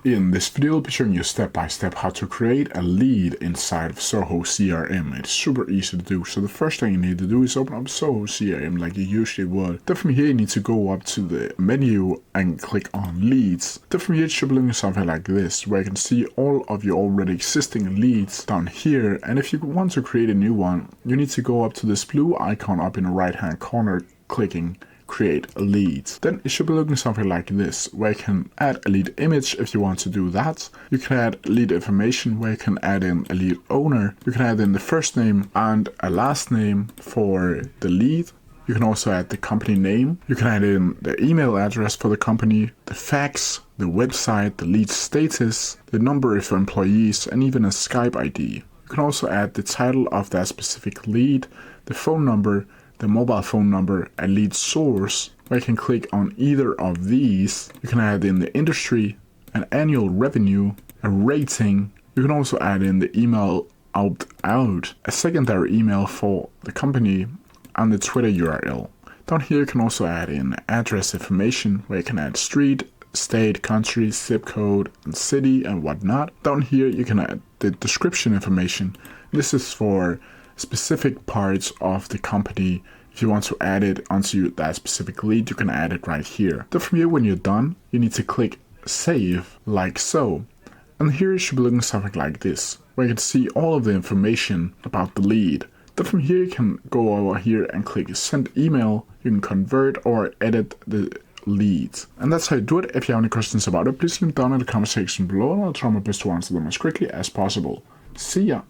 In this video, I'll be showing you step by step how to create a lead inside of Zoho CRM. It's super easy to do. So the first thing you need to do is open up Zoho CRM like you usually would. Then from here, you need to go up to the menu and click on leads. Then from here, it should be looking something like this, where you can see all of your already existing leads down here. And if you want to create a new one, you need to go up to this blue icon up in the right hand corner, clicking create leads. Then it should be looking something like this, where you can add a lead image if you want to do that. You can add lead information, where you can add in a lead owner. You can add in the first name and a last name for the lead. You can also add the company name. You can add in the email address for the company, the fax, the website, the lead status, the number of employees, and even a Skype ID. You can also add the title of that specific lead, the phone number, the mobile phone number, and lead source, where you can click on either of these. You can add in the industry, an annual revenue, a rating. You can also add in the email opt-out, a secondary email for the company, and the Twitter URL. Down here you can also add in address information, where you can add street, state, country, zip code, and city, and whatnot. Down here you can add the description information. This is for specific parts of the company. If you want to add it onto that specific lead, you can add it right here. Then from here, when you're done, you need to click save, like so. And here it should be looking something like this, where you can see all of the information about the lead. Then from here, you can go over here and click send email. You can convert or edit the leads. And that's how you do it. If you have any questions about it, please leave them down in the comment section below, and I'll try my best to answer them as quickly as possible. See ya!